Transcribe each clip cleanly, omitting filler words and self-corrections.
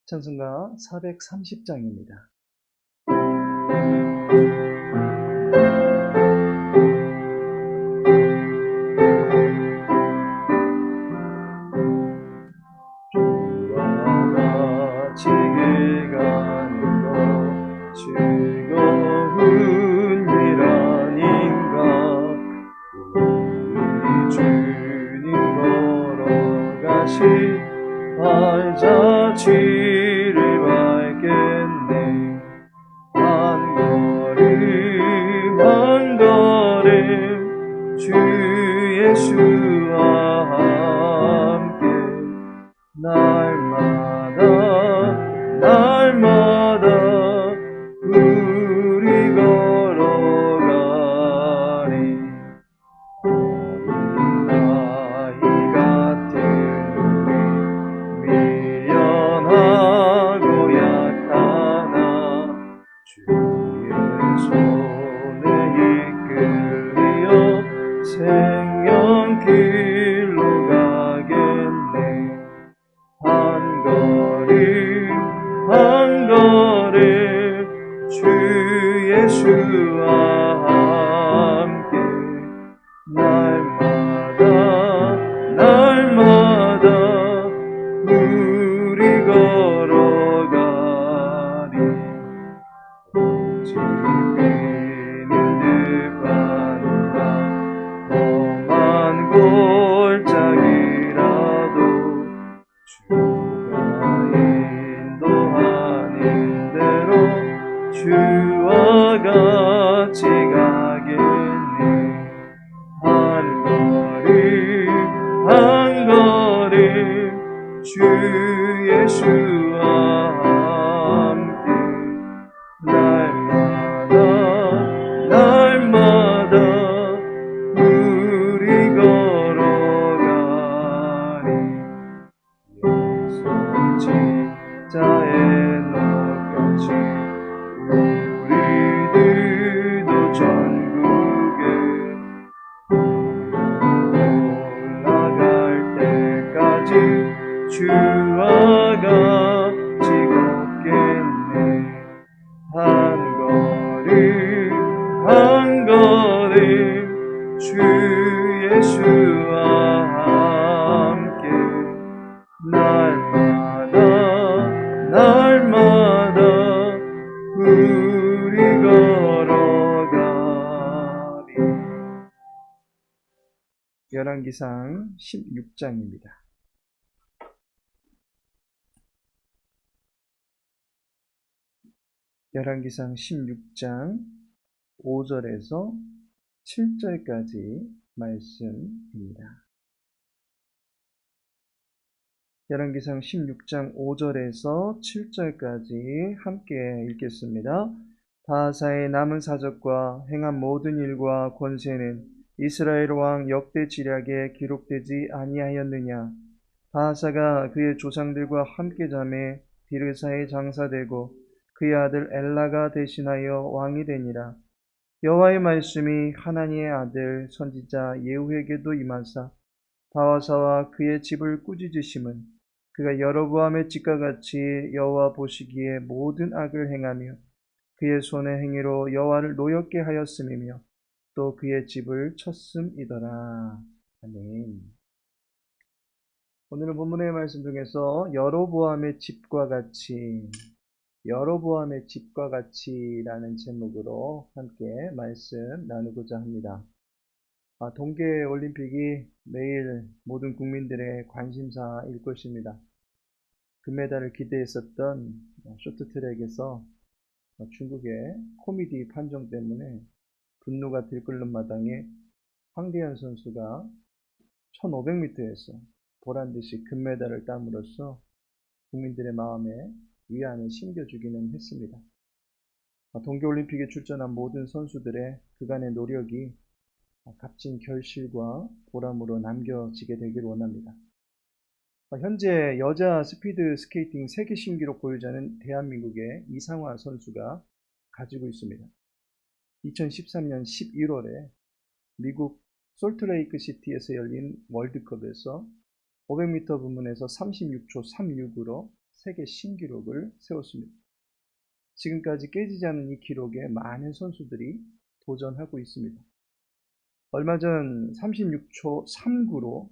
찬송가 430장입니다. 알자치를 밟겠네. 한 걸음 주 예수와 함께 날마다 우리 걸어가리. 나이 같은 미련하고 약하나 주의 손에 이끌려 생명길로 가겠네. 한 걸음 주 예수와 함께 날마다 우리 걸어가리. 집비는 듯하니까 험한 골짜기라도 주가 인도하는 대로 주와 같이 가겠네. 한 걸음 주 예수와 함께 날마다 우리 걸어가리. 예수 십자의 높같이 우리들도 전국에 올라갈 때까지 주와 같이 걷겠네. 한 걸음 주 예수와 함께 날마다 우리 걸어가리. 열왕기상 16장입니다. 열왕기상 16장 5절에서 7절까지 말씀입니다. 열왕기상 16장 5절에서 7절까지 함께 읽겠습니다. 바하사의 남은 사적과 행한 모든 일과 권세는 이스라엘 왕 역대 지략에 기록되지 아니하였느냐. 바하사가 그의 조상들과 함께 잠에 디르사에 장사되고 그의 아들 엘라가 대신하여 왕이 되니라. 여호와의 말씀이 하나니의 아들 선지자 예후에게도 임하사 바하사와 그의 집을 꾸짖으심은 그가 여로보암의 집과 같이 여호와 보시기에 모든 악을 행하며 그의 손의 행위로 여호와를 노엽게 하였음이며 또 그의 집을 쳤음이더라. 아멘. 오늘은 본문의 말씀 중에서 여로보암의 집과 같이라는 제목으로 함께 말씀 나누고자 합니다. 동계올림픽이 내일 모든 국민들의 관심사일 것입니다. 금메달을 기대했었던 쇼트트랙에서 중국의 코미디 판정 때문에 분노가 들끓는 마당에 황대현 선수가 1500m에서 보란듯이 금메달을 땀으로써 국민들의 마음에 위안을 심겨주기는 했습니다. 동계올림픽에 출전한 모든 선수들의 그간의 노력이 값진 결실과 보람으로 남겨지게 되길 원합니다. 현재 여자 스피드 스케이팅 세계 신기록 보유자는 대한민국의 이상화 선수가 가지고 있습니다. 2013년 11월에 미국 솔트레이크 시티에서 열린 월드컵에서 500m 부문에서 36초 36으로 세계 신기록을 세웠습니다. 지금까지 깨지지 않은 이 기록에 많은 선수들이 도전하고 있습니다. 얼마 전 36초 39로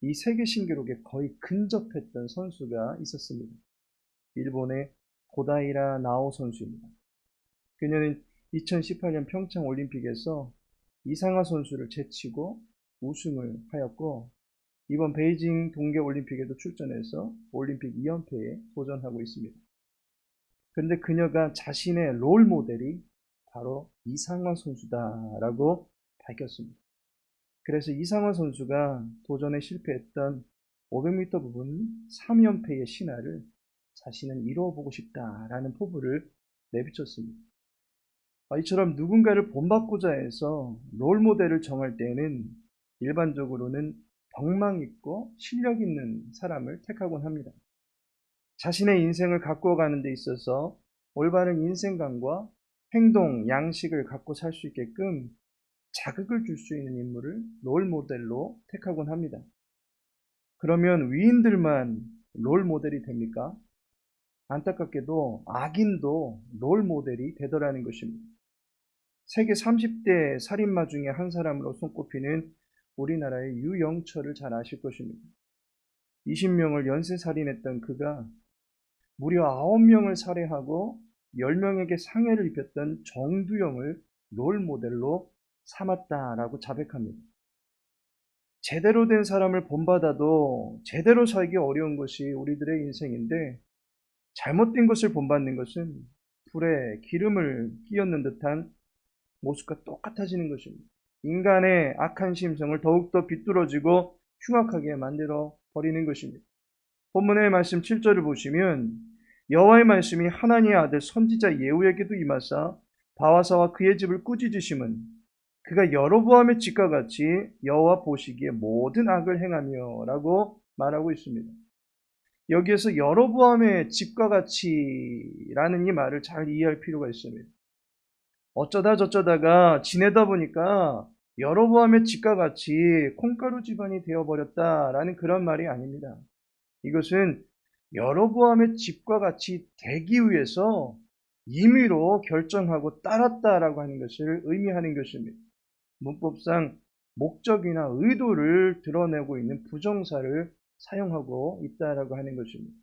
이 세계 신기록에 거의 근접했던 선수가 있었습니다. 일본의 고다이라 나오 선수입니다. 그녀는 2018년 평창 올림픽에서 이상화 선수를 제치고 우승을 하였고, 이번 베이징 동계 올림픽에도 출전해서 올림픽 2연패에 도전하고 있습니다. 그런데 그녀가 자신의 롤 모델이 바로 이상화 선수다라고 밝혔습니다. 그래서 이상화 선수가 도전에 실패했던 500m 부분 3연패의 신화를 자신은 이루어보고 싶다라는 포부를 내비쳤습니다. 이처럼 누군가를 본받고자 해서 롤 모델을 정할 때에는 일반적으로는 덕망 있고 실력 있는 사람을 택하곤 합니다. 자신의 인생을 가꾸어 가는 데 있어서 올바른 인생관과 행동, 양식을 갖고 살 수 있게끔 자극을 줄 수 있는 인물을 롤 모델로 택하곤 합니다. 그러면 위인들만 롤 모델이 됩니까? 안타깝게도 악인도 롤 모델이 되더라는 것입니다. 세계 30대 살인마 중에 한 사람으로 손꼽히는 우리나라의 유영철을 잘 아실 것입니다. 20명을 연쇄살인했던 그가 무려 9명을 살해하고 10명에게 상해를 입혔던 정두영을 롤 모델로 삼았다라고 자백합니다. 제대로 된 사람을 본받아도 제대로 살기 어려운 것이 우리들의 인생인데, 잘못된 것을 본받는 것은 불에 기름을 끼얹는 듯한 모습과 똑같아지는 것입니다. 인간의 악한 심성을 더욱더 비뚤어지고 흉악하게 만들어 버리는 것입니다. 본문의 말씀 7절을 보시면, 여호와의 말씀이 하나님의 아들 선지자 예후에게도 임하사 바와사와 그의 집을 꾸짖으심은 그가 여로보암의 집과 같이 여호와 보시기에 모든 악을 행하며 라고 말하고 있습니다. 여기에서 여로보암의 집과 같이 라는 이 말을 잘 이해할 필요가 있습니다. 어쩌다 저쩌다가 지내다 보니까 여로보암의 집과 같이 콩가루 집안이 되어버렸다라는 그런 말이 아닙니다. 이것은 여로보암의 집과 같이 되기 위해서 임의로 결정하고 따랐다라고 하는 것을 의미하는 것입니다. 문법상 목적이나 의도를 드러내고 있는 부정사를 사용하고 있다라고 하는 것입니다.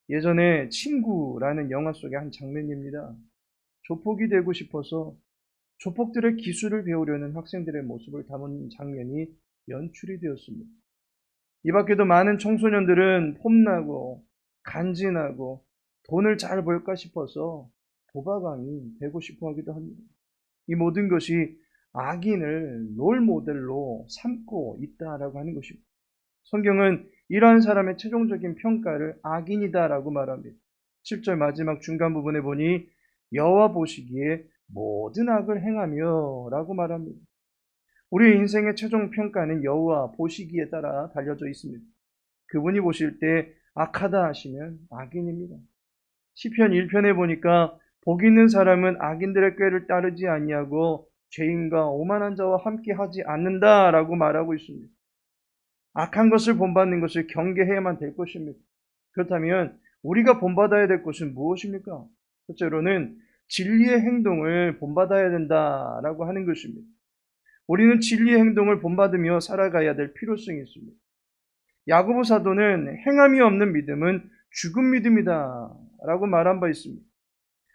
예전에 친구라는 영화 속의 한 장면입니다. 조폭이 되고 싶어서 조폭들의 기술을 배우려는 학생들의 모습을 담은 장면이 연출이 되었습니다. 이 밖에도 많은 청소년들은 폼나고 간지나고 돈을 잘 벌까 싶어서 도박왕이 되고 싶어 하기도 합니다. 이 모든 것이 악인을 롤 모델로 삼고 있다라고 하는 것입니다. 성경은 이러한 사람의 최종적인 평가를 악인이다라고 말합니다. 7절 마지막 중간 부분에 보니 여호와 보시기에 모든 악을 행하며 라고 말합니다. 우리의 인생의 최종 평가는 여호와 보시기에 따라 달려져 있습니다. 그분이 보실 때 악하다 하시면 악인입니다. 시편 1편에 보니까 복 있는 사람은 악인들의 꾀를 따르지 아니하고 죄인과 오만한 자와 함께 하지 않는다라고 말하고 있습니다. 악한 것을 본받는 것을 경계해야만 될 것입니다. 그렇다면 우리가 본받아야 될 것은 무엇입니까? 첫째로는 진리의 행동을 본받아야 된다라고 하는 것입니다. 우리는 진리의 행동을 본받으며 살아가야 될 필요성이 있습니다. 야고보 사도는 행함이 없는 믿음은 죽은 믿음이다 라고 말한 바 있습니다.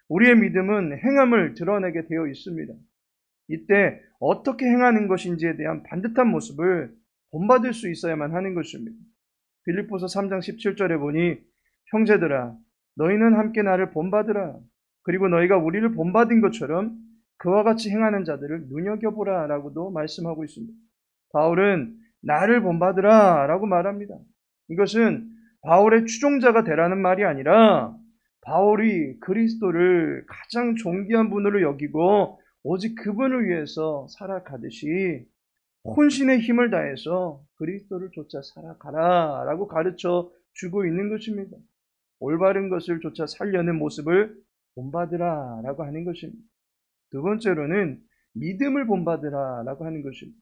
우리의 믿음은 행함을 드러내게 되어 있습니다. 이때 어떻게 행하는 것인지에 대한 반듯한 모습을 본받을 수 있어야만 하는 것입니다. 빌립보서 3장 17절에 보니 형제들아 너희는 함께 나를 본받으라. 그리고 너희가 우리를 본받은 것처럼 그와 같이 행하는 자들을 눈여겨보라 라고도 말씀하고 있습니다. 바울은 나를 본받으라 라고 말합니다. 이것은 바울의 추종자가 되라는 말이 아니라 바울이 그리스도를 가장 존귀한 분으로 여기고 오직 그분을 위해서 살아가듯이 혼신의 힘을 다해서 그리스도를 쫓아 살아가라 라고 가르쳐 주고 있는 것입니다. 올바른 것을 쫓아 살려는 모습을 본받으라 라고 하는 것입니다. 두 번째로는 믿음을 본받으라 라고 하는 것입니다.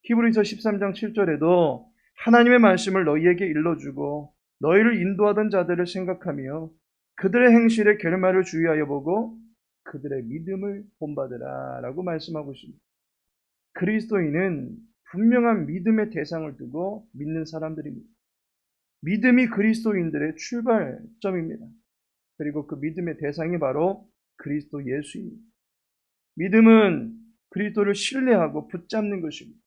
히브리서 13장 7절에도 하나님의 말씀을 너희에게 일러주고 너희를 인도하던 자들을 생각하며 그들의 행실의 결말을 주의하여 보고 그들의 믿음을 본받으라 라고 말씀하고 있습니다. 그리스도인은 분명한 믿음의 대상을 두고 믿는 사람들입니다. 믿음이 그리스도인들의 출발점입니다. 그리고 그 믿음의 대상이 바로 그리스도 예수입니다. 믿음은 그리스도를 신뢰하고 붙잡는 것입니다.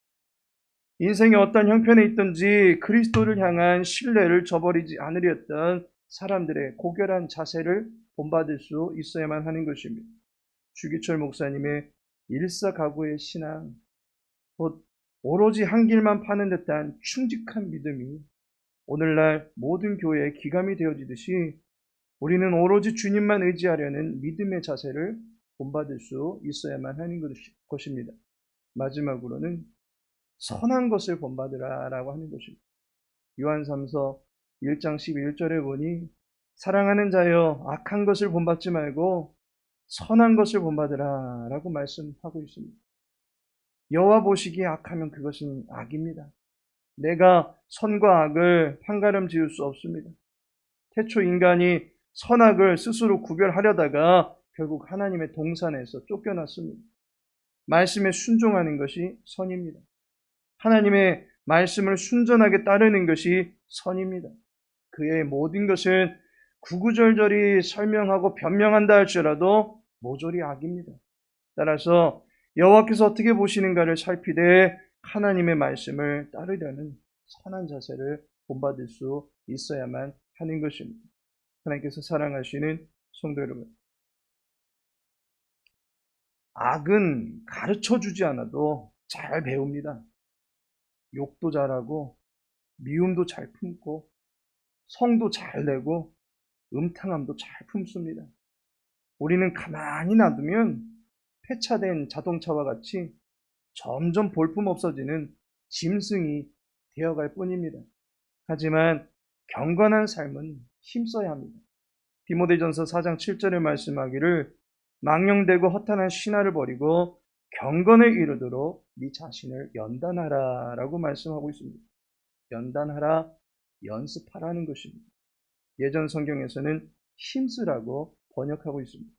인생의 어떤 형편에 있든지 그리스도를 향한 신뢰를 저버리지 않으려 했던 사람들의 고결한 자세를 본받을 수 있어야만 하는 것입니다. 주기철 목사님의 일사각오의 신앙, 곧 오로지 한 길만 파는 듯한 충직한 믿음이 오늘날 모든 교회의 기감이 되어지듯이 우리는 오로지 주님만 의지하려는 믿음의 자세를 본받을 수 있어야만 하는 것입니다. 마지막으로는 선한 것을 본받으라라고 하는 것입니다. 요한 3서 1장 11절에 보니 사랑하는 자여 악한 것을 본받지 말고 선한 것을 본받으라라고 말씀하고 있습니다. 여호와 보시기에 악하면 그것은 악입니다. 내가 선과 악을 판가름 지을 수 없습니다. 태초 인간이 선악을 스스로 구별하려다가 결국 하나님의 동산에서 쫓겨났습니다. 말씀에 순종하는 것이 선입니다. 하나님의 말씀을 순전하게 따르는 것이 선입니다. 그의 모든 것은 구구절절히 설명하고 변명한다 할지라도 모조리 악입니다. 따라서 여호와께서 어떻게 보시는가를 살피되 하나님의 말씀을 따르려는 선한 자세를 본받을 수 있어야만 하는 것입니다. 하나님께서 사랑하시는 성도 여러분, 악은 가르쳐주지 않아도 잘 배웁니다. 욕도 잘하고 미움도 잘 품고 성도 잘 내고 음탕함도 잘 품습니다. 우리는 가만히 놔두면 폐차된 자동차와 같이 점점 볼품 없어지는 짐승이 되어갈 뿐입니다. 하지만 경건한 삶은 힘써야 합니다. 디모데전서 4장 7절에 말씀하기를 망령되고 허탄한 신화를 버리고 경건을 이루도록 네 자신을 연단하라 라고 말씀하고 있습니다. 연단하라, 연습하라는 것입니다. 예전 성경에서는 힘쓰라고 번역하고 있습니다.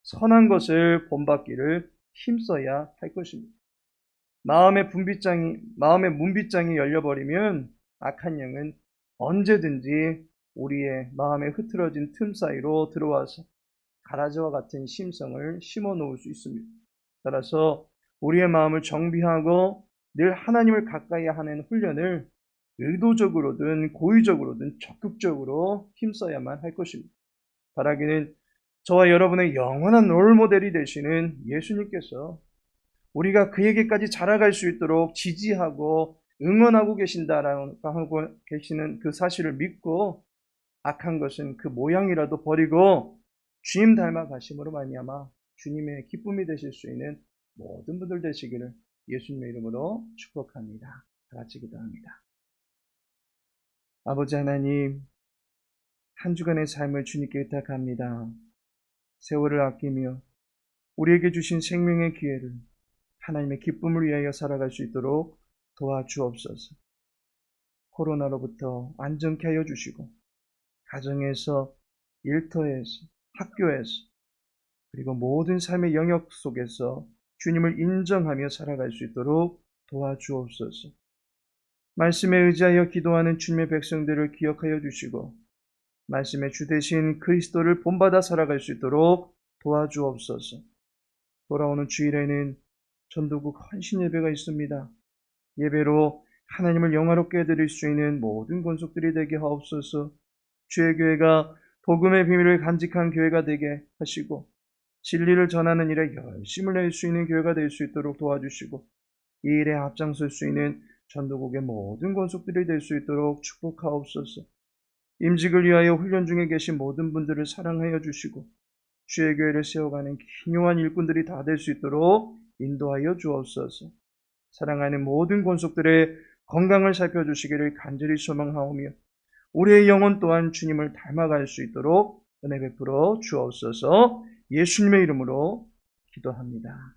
선한 것을 본받기를 힘써야 할 것입니다. 마음의 문빗장이 열려버리면 악한 영은 언제든지 우리의 마음에 흐트러진 틈 사이로 들어와서 가라지와 같은 심성을 심어 놓을 수 있습니다. 따라서 우리의 마음을 정비하고 늘 하나님을 가까이 하는 훈련을 의도적으로든 고의적으로든 적극적으로 힘써야만 할 것입니다. 바라기는 저와 여러분의 영원한 롤모델이 되시는 예수님께서 우리가 그에게까지 자라갈 수 있도록 지지하고 응원하고 계신다라고 하고 계시는 그 사실을 믿고 악한 것은 그 모양이라도 버리고 주님 닮아 가심으로 말미암아 주님의 기쁨이 되실 수 있는 모든 분들 되시기를 예수님의 이름으로 축복합니다. 다 같이 기도합니다. 아버지 하나님, 한 주간의 삶을 주님께 의탁합니다. 세월을 아끼며 우리에게 주신 생명의 기회를 하나님의 기쁨을 위하여 살아갈 수 있도록 도와주옵소서. 코로나로부터 안전케 하여 주시고 가정에서, 일터에서, 학교에서 그리고 모든 삶의 영역 속에서 주님을 인정하며 살아갈 수 있도록 도와주옵소서. 말씀에 의지하여 기도하는 주님의 백성들을 기억하여 주시고 말씀의 주 되신 그리스도를 본받아 살아갈 수 있도록 도와주옵소서. 돌아오는 주일에는 전도국 헌신 예배가 있습니다. 예배로 하나님을 영화롭게 해드릴 수 있는 모든 권속들이 되게 하옵소서. 주의 교회가 복음의 비밀을 간직한 교회가 되게 하시고 진리를 전하는 일에 열심을 낼 수 있는 교회가 될 수 있도록 도와주시고 이 일에 앞장설 수 있는 전도국의 모든 권속들이 될 수 있도록 축복하옵소서. 임직을 위하여 훈련 중에 계신 모든 분들을 사랑하여 주시고 주의 교회를 세워가는 기묘한 일꾼들이 다 될 수 있도록 인도하여 주옵소서. 사랑하는 모든 권속들의 건강을 살펴주시기를 간절히 소망하오며 우리의 영혼 또한 주님을 닮아갈 수 있도록 은혜 베풀어 주옵소서. 예수님의 이름으로 기도합니다.